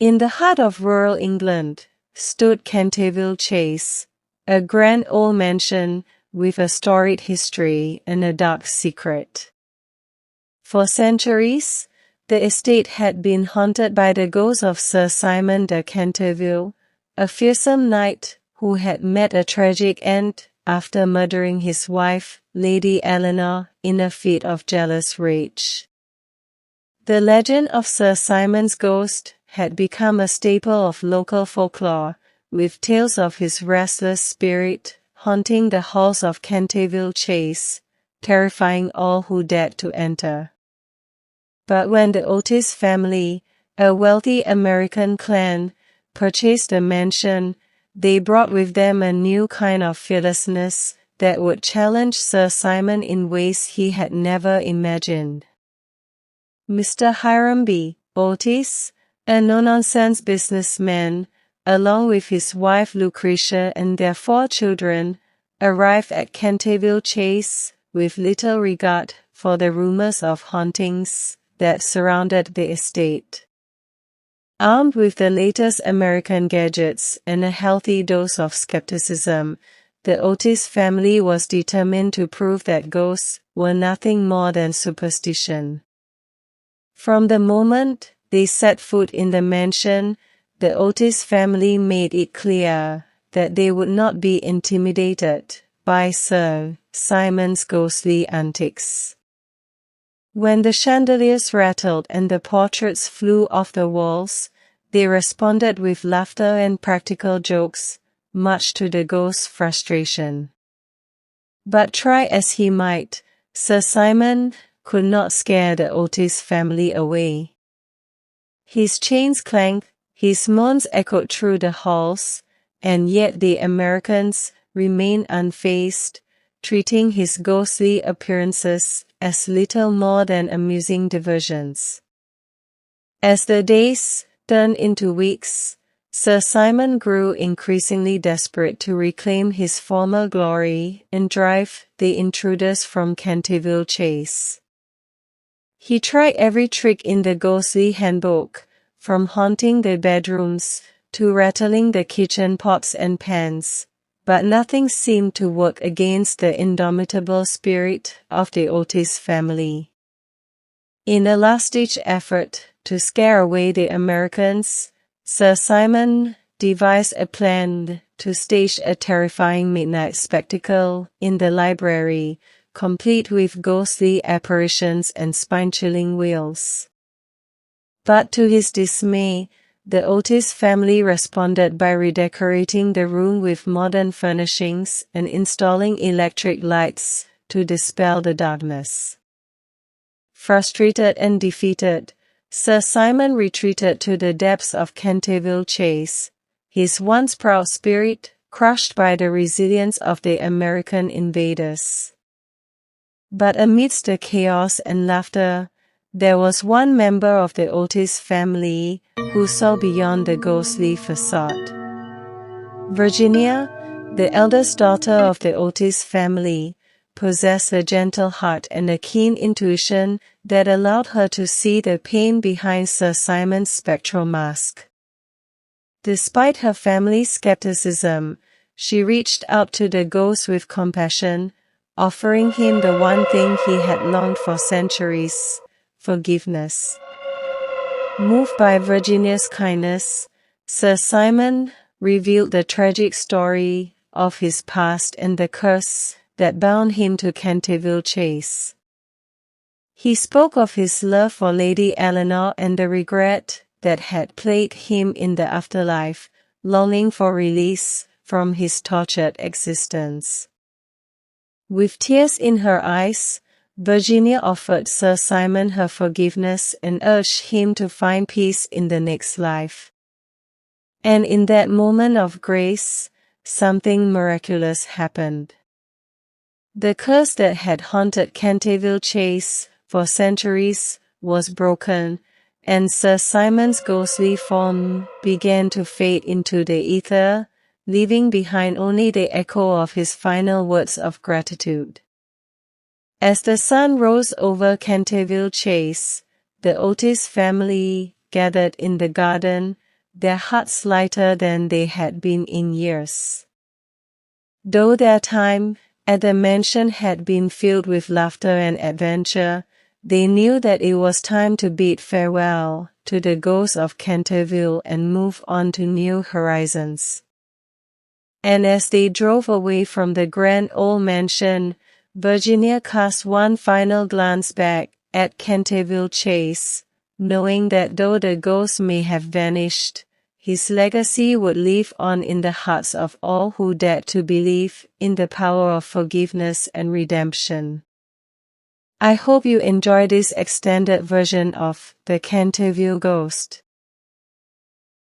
In the heart of rural England stood Canterville Chase, a grand old mansion with a storied history and a dark secret. For centuries, the estate had been haunted by the ghost of Sir Simon de Canterville, a fearsome knight who had met a tragic end after murdering his wife, Lady Eleanor, in a fit of jealous rage. The legend of Sir Simon's ghost had become a staple of local folklore, with tales of his restless spirit haunting the halls of Canterville Chase, terrifying all who dared to enter. But when the Otis family, a wealthy American clan, purchased the mansion, they brought with them a new kind of fearlessness that would challenge Sir Simon in ways he had never imagined. Mr. Hiram B. Otis, a no-nonsense businessman, along with his wife Lucretia and their 4 children, arrived at Canterville Chase with little regard for the rumors of hauntings that surrounded the estate. Armed with the latest American gadgets and a healthy dose of skepticism, the Otis family was determined to prove that ghosts were nothing more than superstition. From the moment they set foot in the mansion, the Otis family made it clear that they would not be intimidated by Sir Simon's ghostly antics. When the chandeliers rattled and the portraits flew off the walls, they responded with laughter and practical jokes, much to the ghost's frustration. But try as he might, Sir Simon could not scare the Otis family away. His chains clanked, his moans echoed through the halls, and yet the Americans remained unfazed, treating his ghostly appearances as little more than amusing diversions. As the days turned into weeks, Sir Simon grew increasingly desperate to reclaim his former glory and drive the intruders from Canterville Chase. He tried every trick in the ghostly handbook, from haunting the bedrooms to rattling the kitchen pots and pans, but nothing seemed to work against the indomitable spirit of the Otis family. In a last-ditch effort to scare away the Americans, Sir Simon devised a plan to stage a terrifying midnight spectacle in the library, complete with ghostly apparitions and spine-chilling wails. But to his dismay, the Otis family responded by redecorating the room with modern furnishings and installing electric lights to dispel the darkness. Frustrated and defeated, Sir Simon retreated to the depths of Canterville Chase, his once proud spirit crushed by the resilience of the American invaders. But amidst the chaos and laughter, there was one member of the Otis family who saw beyond the ghostly facade. Virginia, the eldest daughter of the Otis family, possessed a gentle heart and a keen intuition that allowed her to see the pain behind Sir Simon's spectral mask. Despite her family's skepticism, she reached out to the ghost with compassion, offering him the one thing he had longed for centuries: forgiveness. Moved by Virginia's kindness, Sir Simon revealed the tragic story of his past and the curse that bound him to Canterville Chase. He spoke of his love for Lady Eleanor and the regret that had plagued him in the afterlife, longing for release from his tortured existence. With tears in her eyes, Virginia offered Sir Simon her forgiveness and urged him to find peace in the next life. And in that moment of grace, something miraculous happened. The curse that had haunted Canterville Chase for centuries was broken, and Sir Simon's ghostly form began to fade into the ether, leaving behind only the echo of his final words of gratitude. As the sun rose over Canterville Chase, the Otis family gathered in the garden, their hearts lighter than they had been in years. Though their time at the mansion had been filled with laughter and adventure, they knew that it was time to bid farewell to the ghosts of Canterville and move on to new horizons. And as they drove away from the grand old mansion, Virginia cast one final glance back at Canterville Chase, knowing that though the ghost may have vanished, his legacy would live on in the hearts of all who dared to believe in the power of forgiveness and redemption. I hope you enjoy this extended version of The Canterville Ghost.